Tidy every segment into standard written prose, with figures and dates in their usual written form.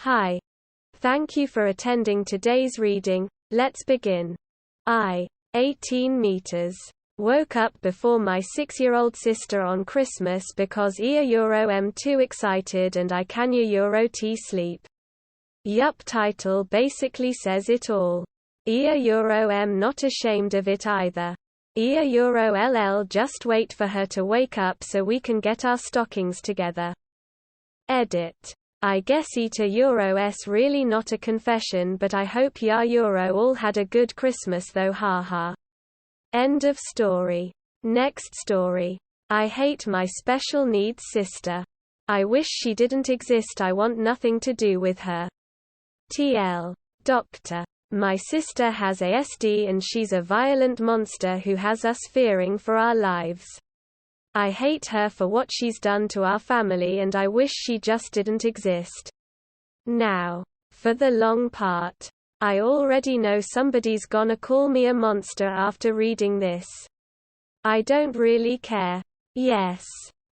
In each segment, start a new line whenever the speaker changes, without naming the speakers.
Hi. Thank you for attending today's reading. Let's begin. I, 18 meters, woke up before my 6-year-old sister on Christmas because I'm too excited and I can't sleep. Yup, title basically says it all. I'm not ashamed of it either. LL, just wait for her to wake up so we can get our stockings together. Edit. I guess s really not a confession, but I hope ya all had a good Christmas though, haha. End of story. Next story. I hate my special needs sister. I wish she didn't exist, I want nothing to do with her. TL. Doctor. My sister has ASD and she's a violent monster who has us fearing for our lives. I hate her for what she's done to our family and I wish she just didn't exist. Now, for the long part. I already know somebody's gonna call me a monster after reading this. I don't really care. Yes.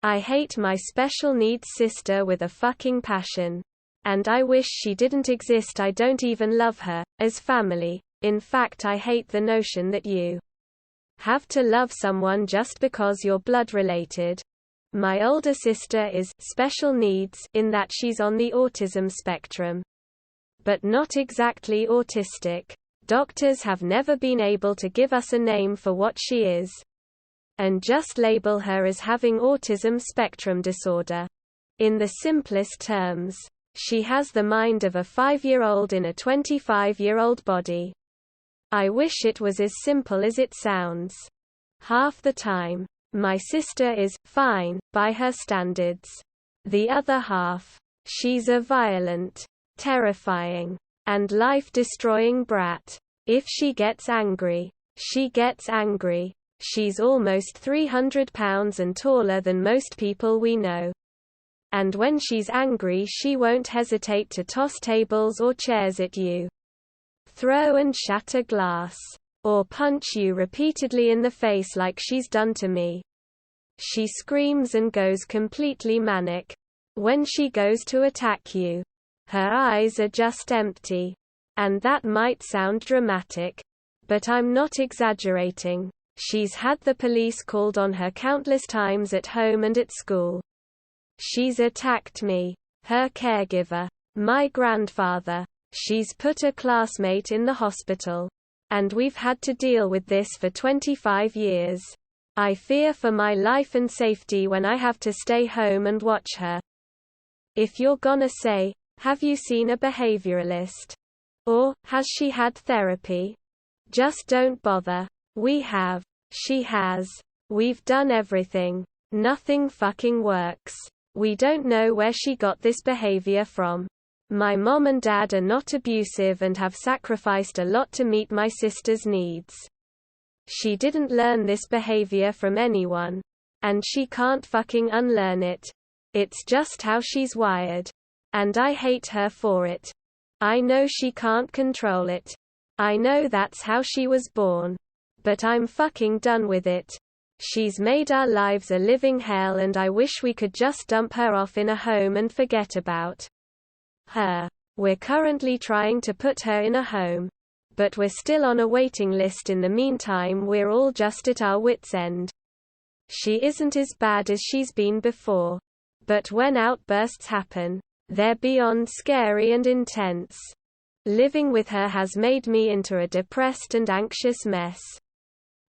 I hate my special needs sister with a fucking passion. And I wish she didn't exist, I don't even love her as family. In fact, I hate the notion that you have to love someone just because you're blood related. My older sister is special needs in that she's on the autism spectrum. But not exactly autistic. Doctors have never been able to give us a name for what she is. And just label her as having autism spectrum disorder. In the simplest terms, she has the mind of a 5-year-old in a 25-year-old body. I wish it was as simple as it sounds. Half the time, my sister is fine by her standards. The other half, she's a violent, terrifying, and life-destroying brat. If she gets angry, she gets angry. She's almost 300 pounds and taller than most people we know. And when she's angry, she won't hesitate to toss tables or chairs at you, throw and shatter glass, or punch you repeatedly in the face like she's done to me. She screams and goes completely manic. When she goes to attack you, her eyes are just empty. And that might sound dramatic, but I'm not exaggerating. She's had the police called on her countless times at home and at school. She's attacked me, her caregiver, my grandfather. She's put a classmate in the hospital. And we've had to deal with this for 25 years. I fear for my life and safety when I have to stay home and watch her. If you're gonna say, have you seen a behavioralist? Or, has she had therapy? Just don't bother. We have. She has. We've done everything. Nothing fucking works. We don't know where she got this behavior from. My mom and dad are not abusive and have sacrificed a lot to meet my sister's needs. She didn't learn this behavior from anyone. And she can't fucking unlearn it. It's just how she's wired. And I hate her for it. I know she can't control it. I know that's how she was born. But I'm fucking done with it. She's made our lives a living hell and I wish we could just dump her off in a home and forget about her. We're currently trying to put her in a home. But we're still on a waiting list. In the meantime, we're all just at our wits' end. She isn't as bad as she's been before. But when outbursts happen, they're beyond scary and intense. Living with her has made me into a depressed and anxious mess.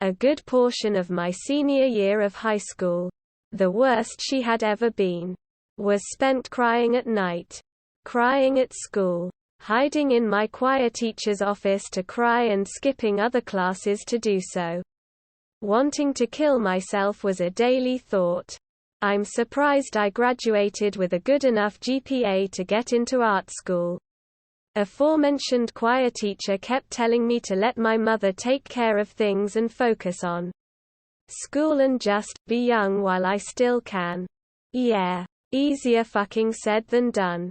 A good portion of my senior year of high school, the worst she had ever been, was spent crying at night, crying at school, hiding in my choir teacher's office to cry and skipping other classes to do so. Wanting to kill myself was a daily thought. I'm surprised I graduated with a good enough GPA to get into art school. Aforementioned choir teacher kept telling me to let my mother take care of things and focus on school and just be young while I still can. Yeah. Easier fucking said than done.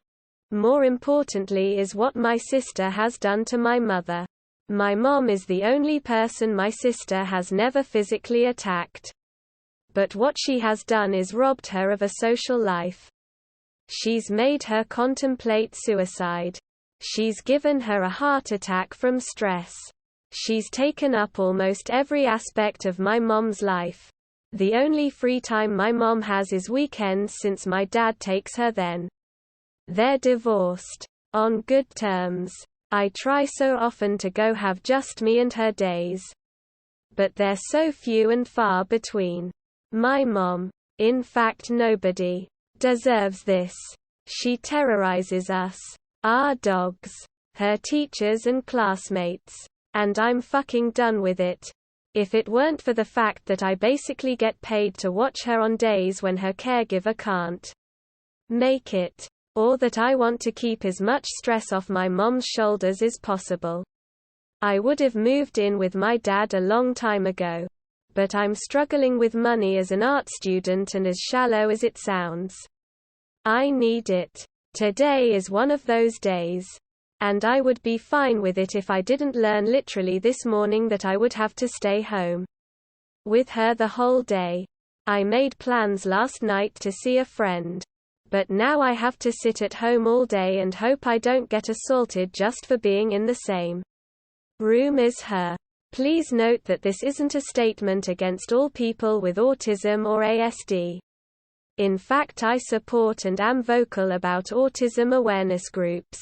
More importantly is what my sister has done to my mother. My mom is the only person my sister has never physically attacked. But what she has done is robbed her of a social life. She's made her contemplate suicide. She's given her a heart attack from stress. She's taken up almost every aspect of my mom's life. The only free time my mom has is weekends since my dad takes her then. They're divorced. On good terms. I try so often to go have just me and her days. But they're so few and far between. My mom, in fact nobody, deserves this. She terrorizes us, our dogs, her teachers and classmates. And I'm fucking done with it. If it weren't for the fact that I basically get paid to watch her on days when her caregiver can't make it, or that I want to keep as much stress off my mom's shoulders as possible, I would have moved in with my dad a long time ago. But I'm struggling with money as an art student, and as shallow as it sounds, I need it. Today is one of those days. And I would be fine with it if I didn't learn literally this morning that I would have to stay home with her the whole day. I made plans last night to see a friend. But now I have to sit at home all day and hope I don't get assaulted just for being in the same room as her. Please note that this isn't a statement against all people with autism or ASD. In fact, I support and am vocal about autism awareness groups.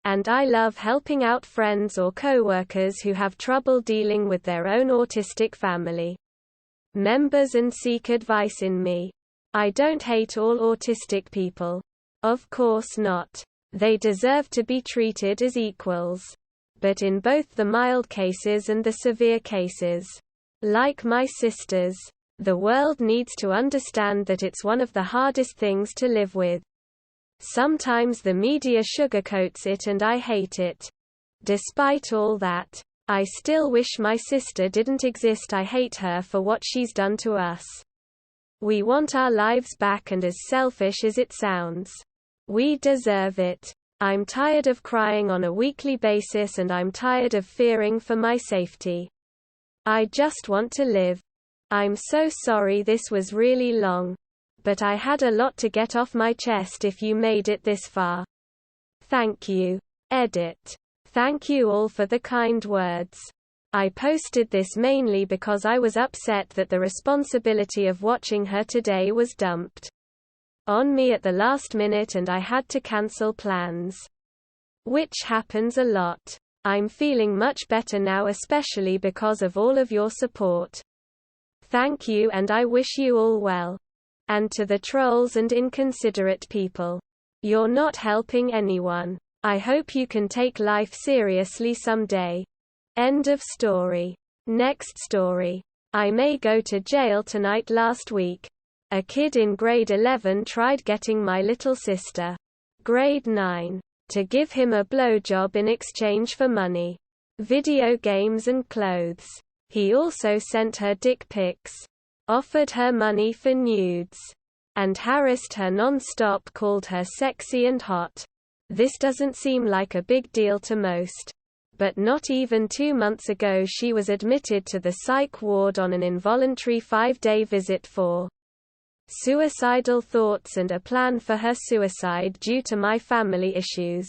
And I love helping out friends or co-workers who have trouble dealing with their own autistic family members and seek advice in me. I don't hate all autistic people. Of course not. They deserve to be treated as equals. But in both the mild cases and the severe cases, like my sister's, the world needs to understand that it's one of the hardest things to live with. Sometimes the media sugarcoats it and I hate it. Despite all that, I still wish my sister didn't exist. I hate her for what she's done to us. We want our lives back, and as selfish as it sounds, we deserve it. I'm tired of crying on a weekly basis, and I'm tired of fearing for my safety. I just want to live. I'm so sorry this was really long. But I had a lot to get off my chest if you made it this far. Thank you. Edit. Thank you all for the kind words. I posted this mainly because I was upset that the responsibility of watching her today was dumped on me at the last minute and I had to cancel plans. Which happens a lot. I'm feeling much better now, especially because of all of your support. Thank you, and I wish you all well. And to the trolls and inconsiderate people, you're not helping anyone. I hope you can take life seriously someday. End of story. Next story. I may go to jail tonight. Last week, a kid in grade 11 tried getting my little sister, grade 9, to give him a blowjob in exchange for money, video games and clothes. He also sent her dick pics, offered her money for nudes, and harassed her non-stop, called her sexy and hot. This doesn't seem like a big deal to most. But not even 2 months ago she was admitted to the psych ward on an involuntary 5-day visit for suicidal thoughts and a plan for her suicide due to my family issues,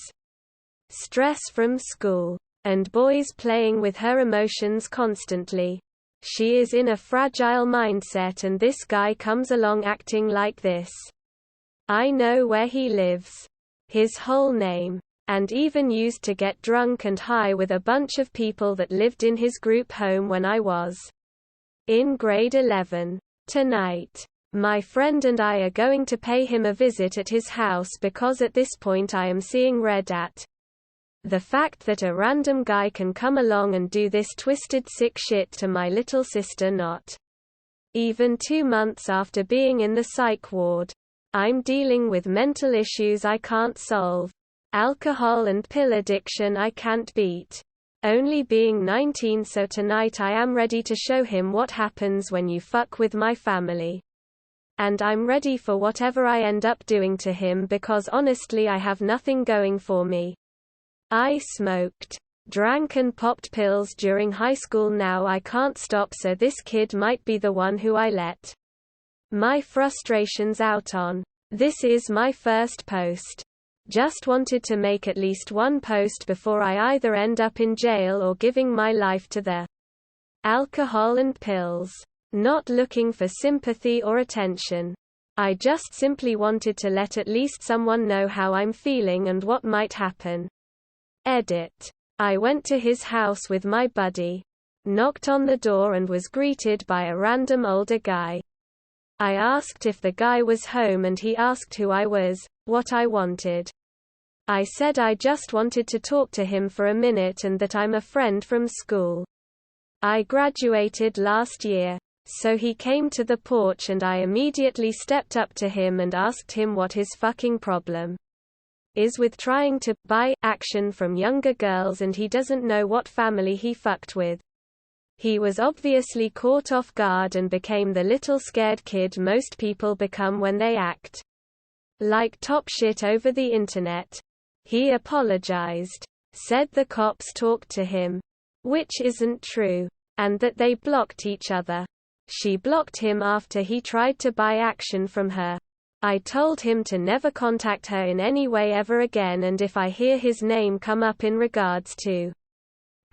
stress from school, and boys playing with her emotions constantly. She is in a fragile mindset, and this guy comes along acting like this. I know where he lives, his whole name, and even used to get drunk and high with a bunch of people that lived in his group home when I was in grade 11. Tonight, my friend and I are going to pay him a visit at his house because at this point I am seeing red at the fact that a random guy can come along and do this twisted sick shit to my little sister not even 2 months after being in the psych ward. I'm dealing with mental issues I can't solve. Alcohol and pill addiction I can't beat. Only being 19, so tonight I am ready to show him what happens when you fuck with my family. And I'm ready for whatever I end up doing to him because honestly I have nothing going for me. I smoked, drank and popped pills during high school. Now I can't stop, so this kid might be the one who I let my frustrations out on. This is my first post. Just wanted to make at least one post before I either end up in jail or giving my life to the alcohol and pills. Not looking for sympathy or attention. I just simply wanted to let at least someone know how I'm feeling and what might happen. Edit. I went to his house with my buddy. Knocked on the door and was greeted by a random older guy. I asked if the guy was home and he asked who I was, what I wanted. I said I just wanted to talk to him for a minute and that I'm a friend from school. I graduated last year. So he came to the porch and I immediately stepped up to him and asked him what his fucking problem is with trying to buy action from younger girls, and he doesn't know what family he fucked with. He was obviously caught off guard and became the little scared kid most people become when they act like top shit over the internet. He apologized. Said the cops talked to him. Which isn't true. And that they blocked each other. She blocked him after he tried to buy action from her. I told him to never contact her in any way ever again, and if I hear his name come up in regards to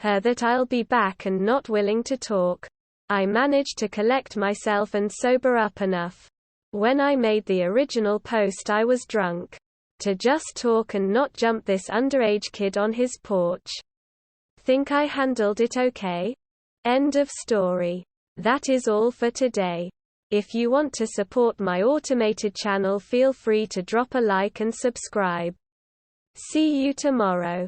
her that I'll be back and not willing to talk. I managed to collect myself and sober up enough. When I made the original post I was drunk. To just talk and not jump this underage kid on his porch. Think I handled it okay? End of story. That is all for today. If you want to support my automated channel, feel free to drop a like and subscribe. See you tomorrow.